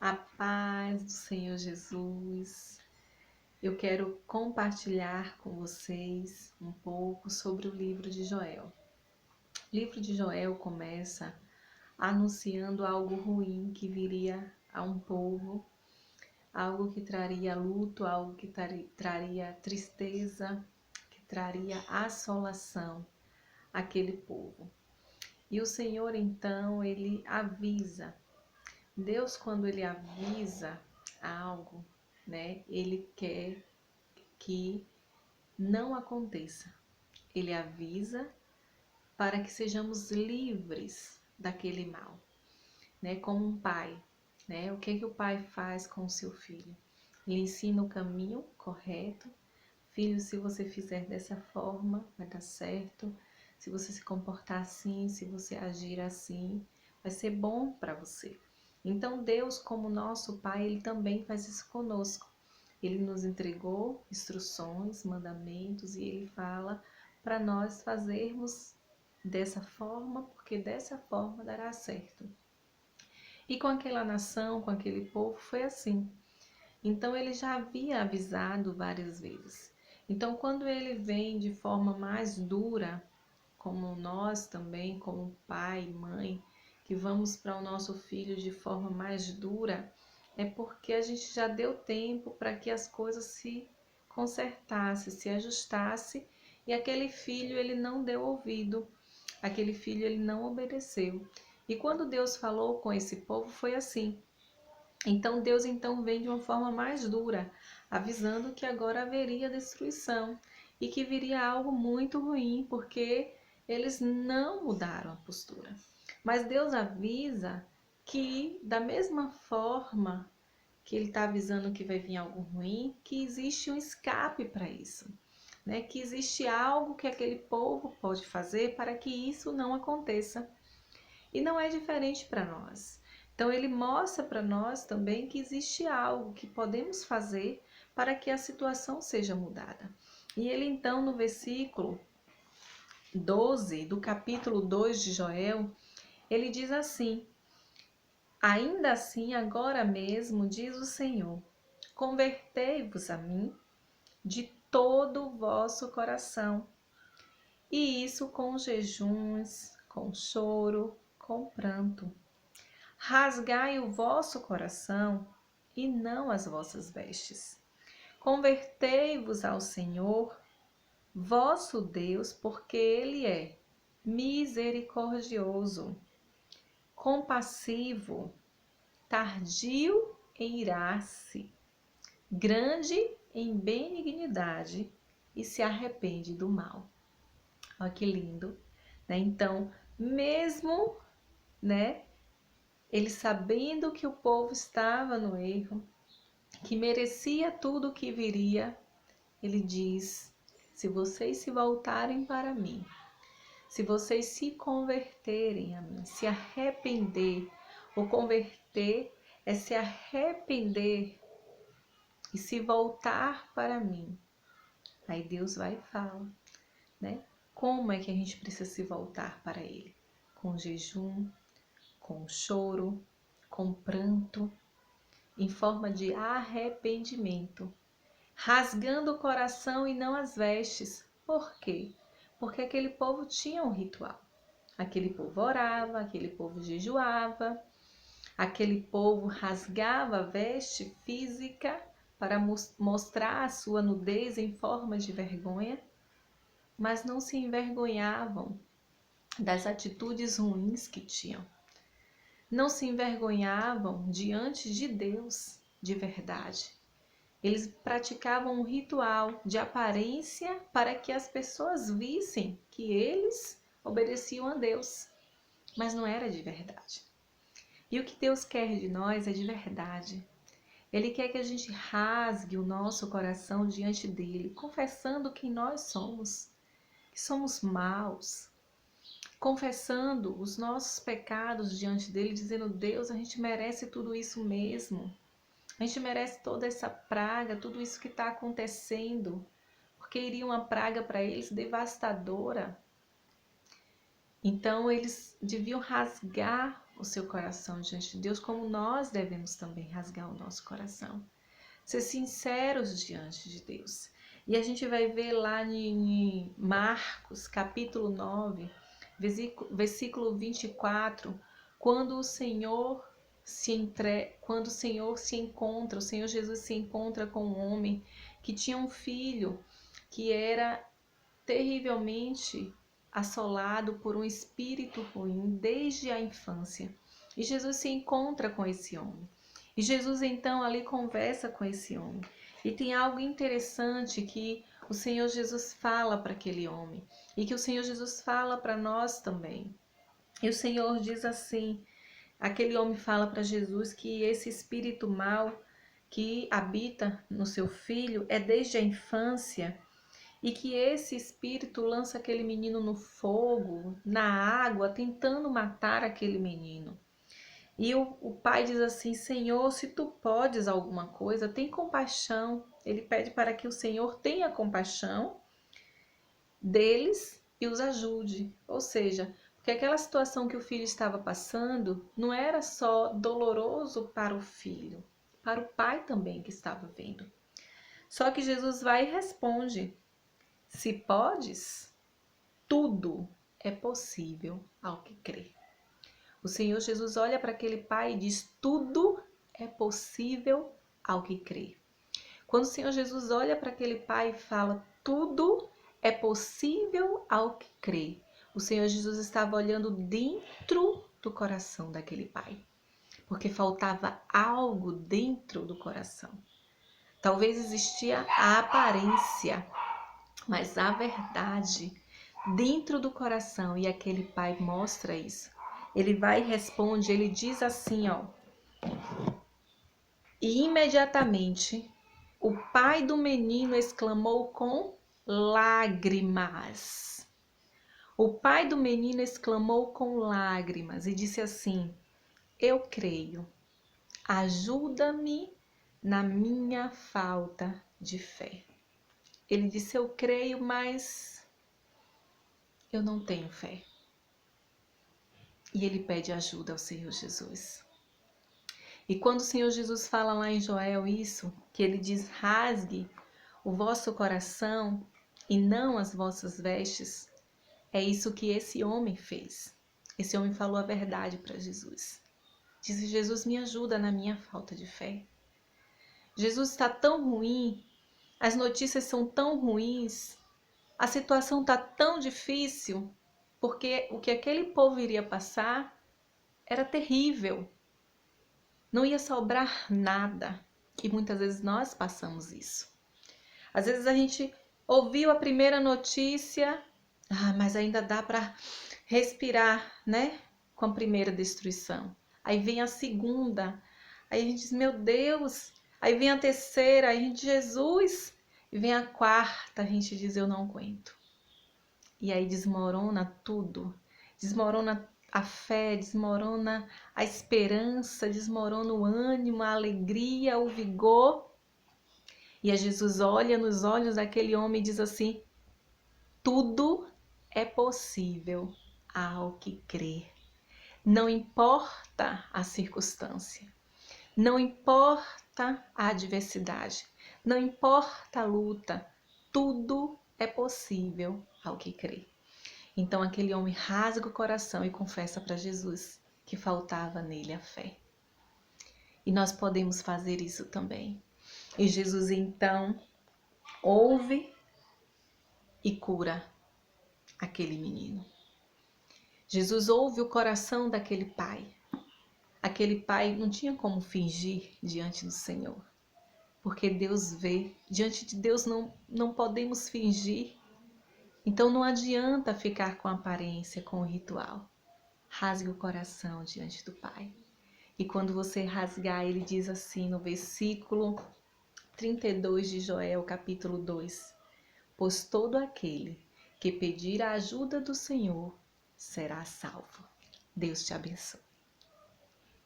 A paz do Senhor Jesus. Eu quero compartilhar com vocês um pouco sobre o livro de Joel. O livro de Joel começa anunciando algo ruim que viria a um povo, algo que traria luto, algo que traria tristeza, que traria assolação àquele povo. E o Senhor então, ele avisa. Deus, quando ele avisa algo, né, ele quer que não aconteça. Ele avisa para que sejamos livres daquele mal, né? Como um pai, né? O que o pai faz com o seu filho? Ele ensina o caminho correto. Filho, se você fizer dessa forma, vai dar certo. Se você se comportar assim, se você agir assim, vai ser bom para você. Então, Deus, como nosso Pai, Ele também faz isso conosco. Ele nos entregou instruções, mandamentos e Ele fala para nós fazermos dessa forma, porque dessa forma dará certo. E com aquela nação, com aquele povo, foi assim. Então ele já havia avisado várias vezes. Então quando ele vem de forma mais dura, como nós também, como pai e mãe, que vamos para o nosso filho de forma mais dura, é porque a gente já deu tempo para que as coisas se consertassem, se ajustassem, e aquele filho ele não deu ouvido, aquele filho ele não obedeceu. E quando Deus falou com esse povo foi assim. Então Deus então vem de uma forma mais dura, avisando que agora haveria destruição e que viria algo muito ruim, porque eles não mudaram a postura. Mas Deus avisa que da mesma forma que ele está avisando que vai vir algo ruim, que existe um escape para isso, né? Que existe algo que aquele povo pode fazer para que isso não aconteça. E não é diferente para nós. Então ele mostra para nós também que existe algo que podemos fazer para que a situação seja mudada. E ele então no versículo 12 do capítulo 2 de Joel, ele diz assim: Ainda assim, agora mesmo, diz o Senhor, convertei-vos a mim de todo o vosso coração, e isso com jejuns, com choro, com pranto. Rasgai o vosso coração e não as vossas vestes. Convertei-vos ao Senhor, vosso Deus, porque Ele é misericordioso, compassivo, tardio em irar-se, grande em benignidade e se arrepende do mal. Olha que lindo, né? Então, mesmo, né, ele sabendo que o povo estava no erro, que merecia tudo o que viria, ele diz: se vocês se voltarem para mim, se vocês se converterem a mim, se arrepender, o converter é se arrepender e se voltar para mim. Aí Deus vai e fala, né? Como é que a gente precisa se voltar para Ele? Com jejum, com choro, com pranto, em forma de arrependimento, rasgando o coração e não as vestes. Por quê? Porque aquele povo tinha um ritual. Aquele povo orava, aquele povo jejuava, aquele povo rasgava a veste física para mostrar a sua nudez em forma de vergonha, mas não se envergonhavam das atitudes ruins que tinham. Não se envergonhavam diante de Deus de verdade. Eles praticavam um ritual de aparência para que as pessoas vissem que eles obedeciam a Deus, mas não era de verdade. E o que Deus quer de nós é de verdade. Ele quer que a gente rasgue o nosso coração diante dele, confessando quem nós somos, que somos maus, confessando os nossos pecados diante dele, dizendo: Deus, a gente merece tudo isso mesmo. A gente merece toda essa praga, tudo isso que está acontecendo, porque iria uma praga para eles devastadora. Então eles deviam rasgar o seu coração diante de Deus, como nós devemos também rasgar o nosso coração. Ser sinceros diante de Deus. E a gente vai ver lá em Marcos, capítulo 9, versículo 24, quando o Senhor o Senhor Jesus se encontra com um homem que tinha um filho que era terrivelmente assolado por um espírito ruim desde a infância. E Jesus se encontra com esse homem. E Jesus então ali conversa com esse homem. E tem algo interessante que o Senhor Jesus fala para aquele homem e que o Senhor Jesus fala para nós também. E o Senhor diz assim, aquele homem fala para Jesus que esse espírito mau que habita no seu filho é desde a infância e que esse espírito lança aquele menino no fogo, na água, tentando matar aquele menino. E o pai diz assim, Senhor, se tu podes alguma coisa, tem compaixão. Ele pede para que o Senhor tenha compaixão deles e os ajude. Ou seja, porque aquela situação que o filho estava passando não era só doloroso para o filho, para o pai também que estava vendo. Só que Jesus vai e responde, se podes, tudo é possível ao que crê. O Senhor Jesus olha para aquele pai e diz, tudo é possível ao que crê. Quando o Senhor Jesus olha para aquele pai e fala, tudo é possível ao que crê, o Senhor Jesus estava olhando dentro do coração daquele pai, porque faltava algo dentro do coração. Talvez existia a aparência, mas a verdade dentro do coração, e aquele pai mostra isso. Ele vai e responde, ele diz assim, ó. E imediatamente o pai do menino exclamou com lágrimas. O pai do menino exclamou com lágrimas e disse assim, eu creio, ajuda-me na minha falta de fé. Ele disse, eu creio, mas eu não tenho fé. E ele pede ajuda ao Senhor Jesus. E quando o Senhor Jesus fala lá em Joel isso, que ele diz, rasgue o vosso coração e não as vossas vestes, é isso que esse homem fez. Esse homem falou a verdade para Jesus. Disse, Jesus, me ajuda na minha falta de fé. Jesus está tão ruim, as notícias são tão ruins, a situação está tão difícil, porque o que aquele povo iria passar era terrível. Não ia sobrar nada. E muitas vezes nós passamos isso. Às vezes a gente ouviu a primeira notícia, mas ainda dá para respirar, né? Com a primeira destruição. Aí vem a segunda, aí a gente diz, meu Deus. Aí vem a terceira, aí a gente, Jesus. E vem a quarta, a gente diz, eu não aguento. E aí desmorona tudo, desmorona a fé, desmorona a esperança, desmorona o ânimo, a alegria, o vigor. E a Jesus olha nos olhos daquele homem e diz assim, tudo é possível ao que crê. Não importa a circunstância, não importa a adversidade, não importa a luta, tudo é possível ao que crê. Então aquele homem rasga o coração e confessa para Jesus que faltava nele a fé. E nós podemos fazer isso também. E Jesus então ouve e cura aquele menino. Jesus ouve o coração daquele pai. Aquele pai não tinha como fingir diante do Senhor, porque Deus vê. Diante de Deus não podemos fingir. Então não adianta ficar com a aparência, com o ritual. Rasgue o coração diante do Pai. E quando você rasgar, ele diz assim no versículo 32 de Joel, capítulo 2. Pois todo aquele que pedir a ajuda do Senhor será salvo. Deus te abençoe.